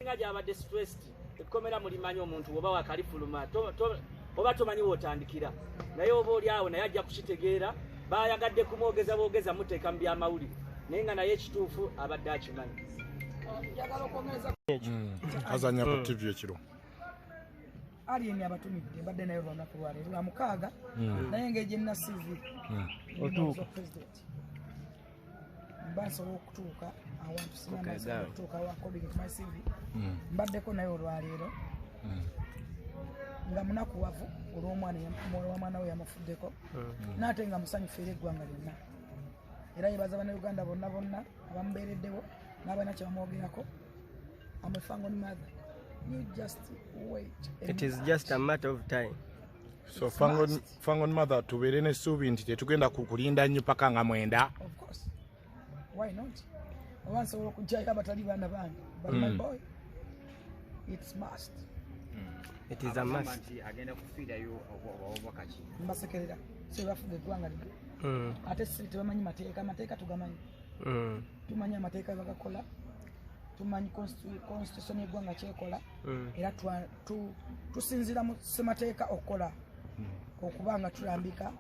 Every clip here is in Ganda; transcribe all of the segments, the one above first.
nga gyabadde stressed ekkomera mulimanyi omuntu oba wakalifuluma oba tomanyi wotandikira naye oba oli awo naye ajja kukitegeera bayagadde kumwogeza boogeza muteeka mu byamawulire naye nga naye ekituufu abadde akimanyi. Azanya ku TV ekiro aliyeni abatumidde mbadde naye olunaku lwaleero lwa mukaaga naye ng'egye nna CV otuuka mba nsobola okutuuka awantu sinamasobola okutuuka according to my CV mbaddeko naye olwaleero nga munakuwavu olw'omwana we yamufuddeko n'ate nga musanyufu era eggwanga lyonna era yebaza bannayuganda bonna abamubeereddewo n'abalina kye bamwogerako. I'm a Fangon mother. You just wait. It is just a matter of time. So Fangon mother tubeere n'essuubi nti tetugenda kukulinda nnyo paka nga mwenda. Of course. Why not? Oba nsobola okugyayo abatali baana bange. But my boy, it's must. It is a must. Agenda kufiirayo wakati. Mbasekerera. So bafuga eggwanga lino. Ate si tebamanyi mateeka tugamanyi. Tumanyi amateeka bagakola. Tumanyi constitution y'eggwanga kyekola era tusinzira mu ssemateeka okukola okubanga tulambika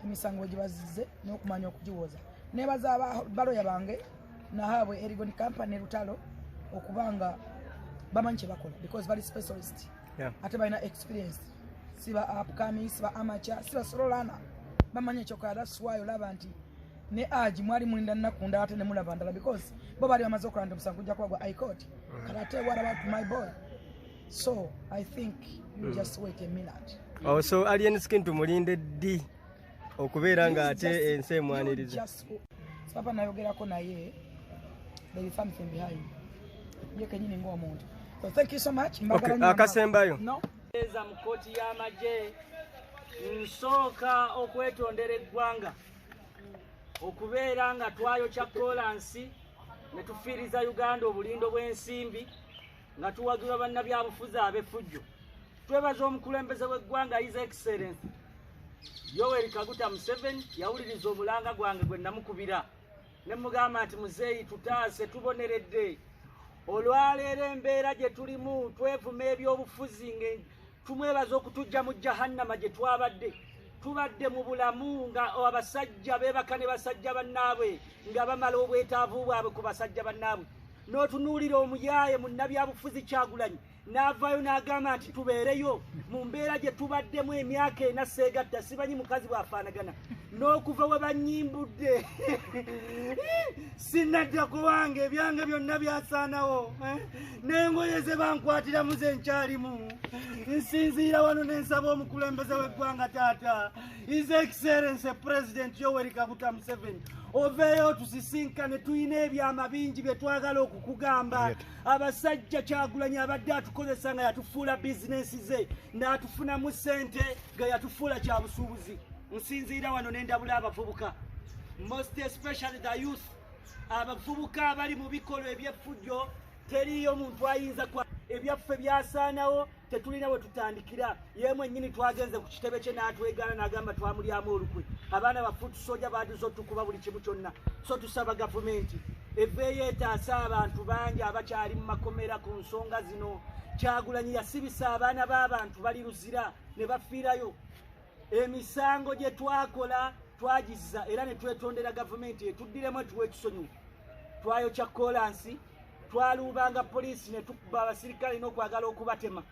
emisango gye bazizze n'okumanya okugiwoza. Nebaza baloya bange nahabwe Erigon Company Lutalo okubanga bamanyi kye bakola because bali specialist ate balina experience siba upcoming siba amateur siba sololana bamanyi ekyokola. That's why olaba nti ne aji mwali mulinda nnaku ndala ate ne mulaba ndala because bo bali bamaze okulanda omusango gujja kuba gwa high court. But I tell you what about my boy. So I think you just wait a minute. Oh, so Alien Skin tumulinde ddi okubeera nga ate ensi emwaniriza. Papa nayogerako naye there is something behind. Ye kenyini ng'omuntu. So thank you so much. Okay, akasembayo. No. Eza mu kkooti y'amagye nsooka okwetondera eggwanga okubeera nga twayokya kolansi ne tufiiriza Uganda obulindo bw'ensimbi nga tuwagirwa bannabyabufuzi ab'effujjo. Twebaza omukulembeze w'eggwanga His Excellency Yoweri Kaguta Museveni yawuliriza omulanga gwange gwe namukubira ne mugamba nti muzeeyi tutaase tuboneredde olwaleero embeera gye tulimu twevuma ebyobufuzi tumwebaza okutujja mu jahannama gye twabadde tubadde mu bulamu nga abasajja beebaka ne basajja bannaabwe nga bamala obwetaavu bwabwe ku basajja bannaabwe n'otunuulira omuyaaye mu nnabyabufuzi Kyagulanyi n'avaayo n'agamba nti tubeereyo mu mbeera gye tubaddemu emyaka ena seegatta sibanyi mukazi bwafaanagana n'okuva we bannyimbudde sinnaddako wange ebyange byonna byasaanawo n'engoye ze bankwatiramu ze nkyalimu nsinziira wano ne nsaba omukulembeze w'eggwanga taata His Excellency President Yoweri Kaguta Museveni oveeyo tusisinkane tulina ebyama bingi bye twagala okukugamba. Abasajja Kyagulanyi abadde atukozesa nga yatufuula bizinensi ze n'atufunamu ssente nga yatufuula kyabusuubuzi. Nsinziira wano ne ndabula abavubuka most especially the youth abavubuka abali mu bikolwa eby'effujjo teriyo muntu ayinza kwa ebyaffe byasaanawo tetulina we tutandikira. Yemu ennyini twagenze ku kitebe kye n'atwegaana n'agamba twamulyamu olukwe. Abaana bafuutu soja baatuze otukuba buli kimu kyonna. So tusaba gavumenti eveeyo etaasa abantu bangi abakyali mu makomera ku nsonga zino. Kyagulanyi yasibisa abaana b'abantu bali luzira ne bafiirayo. Emisango gye twakola twagizza era ne twetondera gavumenti etuddiremu etuwa ekisonyiwo. Twayokya kolansi twaluubanga poliisi ne tukuba abasirikale n'okwagala okubatema.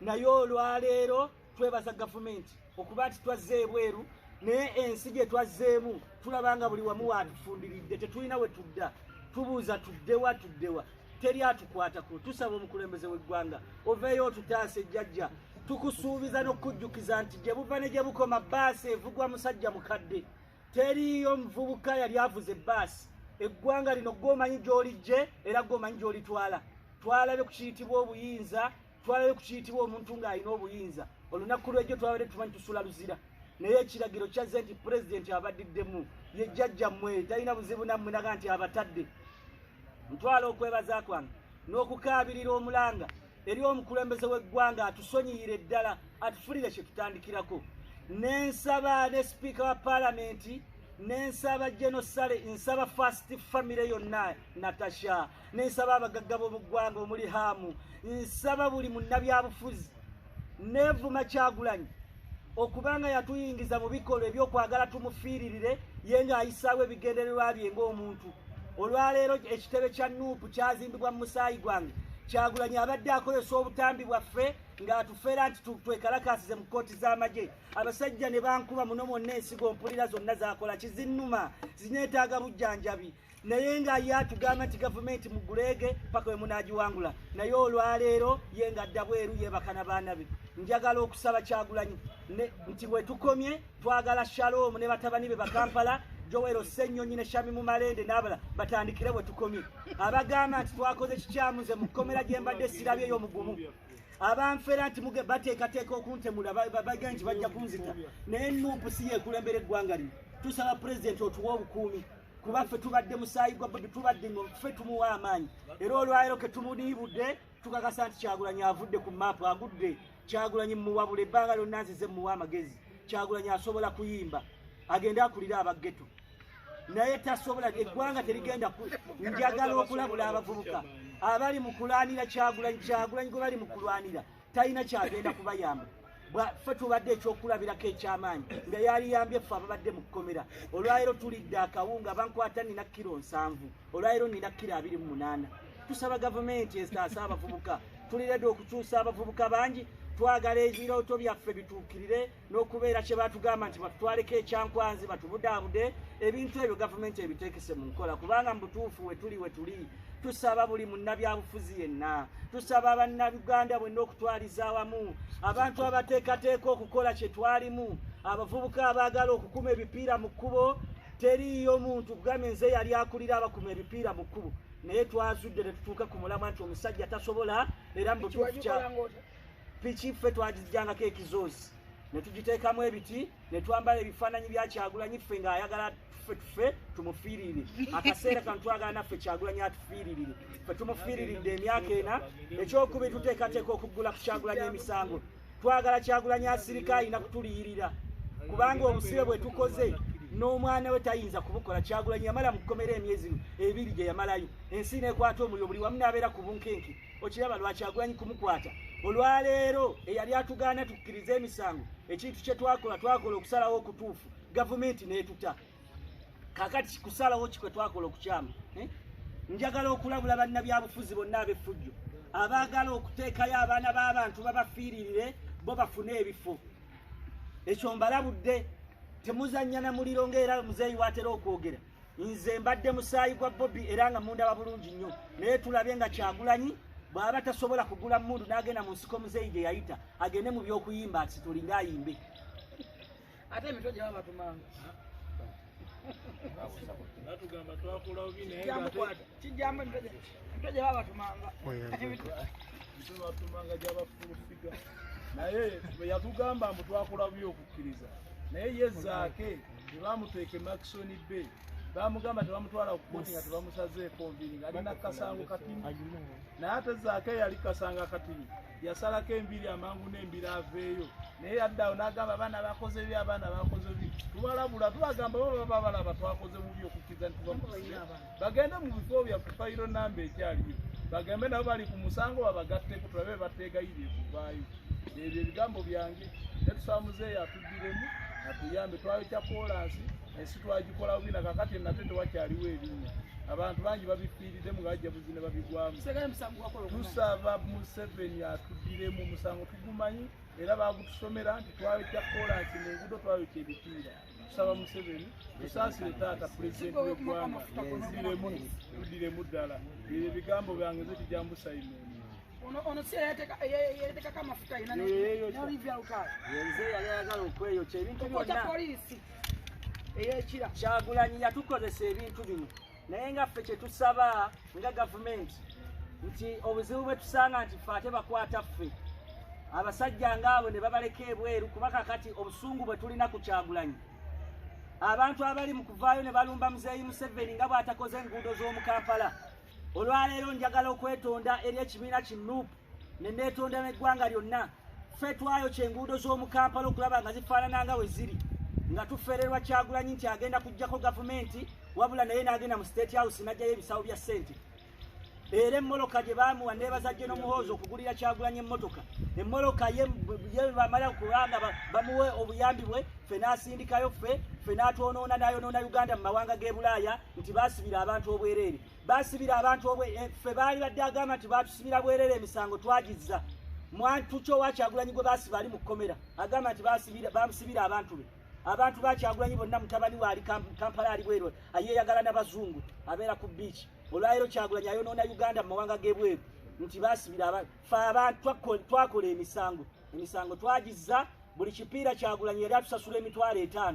Naye olwaleero twebaza gavumenti okuba nti twazze ebweru naye ensi gye twazzeemu tulabanga buli wamu waatufundiridde tetulina we tudda. Tubuuza tuddewa teri atukwatako. Tusaba omukulembeze w'eggwanga oveeyo otutaase jjajja. Tukusuubiza n'okujjukiza nti gye buva ne gye bukoma bbaasi evugwa musajja mukadde. Teriyo muvubuka yali avuze bbaasi. Eggwanga lino gw'omanyi gy'olijje era gw'omanyi gy'olitwala. Twalabe ku kiyitibwa obuyinza, twalabe ku kiyitibwa omuntu ng'alina obuyinza. Olunaku lw'ejjo twabadde tumanyi tusula luzira. Naye ekiragiro kyazze nti pulezidenti abaddiddemu ye jjajjammwe talina buzibu nammwe naga nti abatadde. Ntwala okwebaza kwange n'okukaabirira omulanga eri omukulembeze w'eggwanga atusonyiire ddala atufulire kye tutandikirako. N'ensaba ne sipiika wa paalamenti nensaba genosale nsaba fast family yonna Natasha nensaba abagagga b'omuggwanga omuli Hamu nsaba buli munnabyabufuzi nevuma Kyagulanyi okubanga yatuyingiza mu bikolwa ebyokwagala tumufiiririre ye ng'ayisaawo ebigendererwa bye ng'omuntu. Olwaleero ekitebe kya Nuupu kyazimbibwa mu musaayi gwange. Kyagulanyi abadde akozesa obutambi bwaffe ng'atufeera nti twekalakaasize mu kkooti z'amagye. Abasajja ne bankuba muno mwonna ensigo mpulira zonna zaakola kizinnuma zineetaaga bujjanjabi. Naye nga ye atugamba nti gavumenti muguleege paka we munaagiwangula. Naye olwaleero ye ng'adda bweru yeebaka na baana be. Njagala okusaba Kyagulanyi nti bwe tukomye twagala Shalom ne batabani be Bakampala Joel Ssenyonyi ne Shami mu Malende n'abala batandikire bwe tukomye. Abagamba nti twakoze kikyamuze mu kkomera gye mbadde sirabye y'omugumu. Abanfera nti muge bateekateeka okuntemula bagenda nti bajja kunzita. Naye Nuupu si yeekulembera eggwanga lino. Tusaba pulezidenti otuwa obukuumi. Kuba ffe tubadde musaayi gwa Bobi tubadde ngo ffe tumuwa amaanyi. Era olwaleero ke tumuniibudde tukakasa nti Kyagulanyi avudde ku maapu agudde. Kyagulanyi muwabula ebbanga lyonna nzize muwa amagezi. Kyagulanyi asobola kuyimba agenda akulira abageto naye tasobola eggwanga terigenda njagala okulabula abavubuka abali mu kulwanira Kyagulanyi gwe bali mu kulwanira talina kyagenda kubayamba. Ffe tubadde ekyokulabirako ekyamaanyi nga yaliyambye ffe ababadde mu kkomera. Olwaleero tulidde akawunga bankwata nina kilo 7 olwaleero nina kilo 28. Tusaba gavumenti estaasa abavubuka tuliredde okukyusa abavubuka bangi. Twagala ebirooto byaffe bituukirire n'okubeera kye batugamba nti batutwaleko ekyankwanzi batubudaabude ebintu ebyo gavumenti ebiteekese mu nkola kubanga mu butuufu we tuli. Tusaba buli munnabyabufuzi yenna tusaba bannayuganda bwenna okutwaliza awamu abantu abateekateeka okukola kye twalimu abavubuka abaagala okukuma ebipiira mu kkubo. Teriiyo muntu kugambye nze yali akulira abakuma ebipiira mu kkubo naye twazudde ne tutuuka ku mulamwa nti omusajja tasobola era mu butuufu piki ffe twagijjangako ekizoozi ne tugiteekamu ebiti ne twambala ebifaananyi bya Kyagulanyi ffe ng'ayagala ffe tumufiirire. Akaseera kano twagala naffe Kyagulanyi atufiiririre ffe tumufiiriridde emyaka ena. Ekyokubiri tuteekateeka okuggula ku Kyagulanyi emisango. Twagala Kyagulanyi asirika alina kutuliyirira kubanga obusibe bwe tukoze n'omwana we tayinza kubukola. Kyagulanyi yamala mu kkomera emyezi 2 gye yamalayo ensi neekwata omuliro buli wamu n'abeera ku bunkenke. Okiraba lwa Kyagulanyi kumukwata. Olwaleero eyali atugaana tukkirize emisango ekintu kye twakola okusalawo okutuufu gavumenti neetuta. Kakati kusalawo kikwe twakola okukyamu. Njagala okulabula bannabyabufuzi bonna ab'effujjo abaagala okuteekayo abaana b'abantu babafiiririre bo bafune ebifo. Ekyo mbalabudde temuzannya na muliro ng'era muzeeyi watera okwogera. Nze mbadde musaayi gwa Bobi era nga mundaba bulungi nnyo naye tulabye nga Kyagulanyi bw'aba tasobola kugula mundu n'agenda mu nsiko muzeeyi gye yayita agende mu by'okuyimba ati tulinga ayimbe. Ate emitwe gye baba batumanga batugamba twakulawo kijambo emitwe gye baba batumanga batumanga gy'abafulufiga naye bwe yatugamba mbu twakulawo by'okukkiriza naye ye Zaake bwe bamuteeka e Maxon Bay bamugamba tebamutwala ku kkooti nga tebamusazeeko nviiri ng'alina kasango katini naye ate Zaake yali kasanga katini yasalako enviiri amangu n'embiri aveeyo naye yaddawo n'agamba abaana bakoze bi abaana bakoze bi tubalabula tubagamba bo baba balaba twakoze bubi okukkiriza nti tubamusibe bagende mu bifo byaffe fayiro namba ekyaliyo bagambe nabo bali ku musango babagatteko tulabe bateegayire kuvaayo. Ebyo ebigambo byange netusaba muzeeyi atuddiremu atuyambe twayokya koolansi ensi twagikolawo bina kakati nate tewakyaliwo ebinnya abantu bangi babifiiriddemu nga bajja buzi ne babigwamu. Tusaba Museveni atuddiremu omusango tugumanyi era bagutusomera nti twayokya koolansi n'enguudo twayokya ebipiira. Tusaba Museveni tusaasire taata pulezidenti w'eggwanga tuddiremu ddala. Ebyo ebigambo byange nze tijambusayimeeni. Ono si yeetekako amafuta yina n'olivya lukala Nze yali ayagala okweyokya ebintu byonna. Poliisi ey'ekira Kyagulanyi yatukozesa ebintu bino naye nga ffe kye tusaba nga gavumenti nti obuzibu bwe tusanga nti ffe ate bakwata ffe abasajja ngaabo ne babaleka ebweru kuba kakati obusungu bwe tulina ku Kyagulanyi. Abantu abali mu kuvaayo ne balumba muzeeyi Museveni nga bw'atakoze enguudo z'omu Kampala. Olwaleero njagala okwetonda eri ekibiina ki Nuupu ne neetonda n'eggwanga lyonna ffe twayokya enguudo z'omu Kampala okulaba nga zifaanana nga we ziri nga tufererwa Kyagulanyi nti agenda kujjako gavumenti wabula naye n'agenda mu State House n'ajjayo ebisawo bya ssente. Era emmoloka gye baamuwa neebaza General Muhoozi okugulira Kyagulanyi emmotoka. Emmoloka ye bamala kubanga bamuwe obuyambi bwe ffe n'asindikayo ffe n'atwonoona n'ayonoona Uganda mu mawanga g'e Bulaaya nti baasibira abantu obwereere. Baasibira abantu ffe baali badde agamba nti baatusibira bwereere emisango twagizza. Mwantu wa Kyagulanyi gwe baasiba ali mu kkomera agamba nti bamusibira abantu be. Abantu ba Kyagulanyi bonna mutabani waali Kampala ali bweru ayeeyagala n'abazungu abeera ku beach. Olwaleero Kyagulanyi ayonoona Uganda mu mawanga g'ebweru nti baasibira abantu twakola emisango twagizza buli kipiira Kyagulanyi yali atusasula emitwalo 5.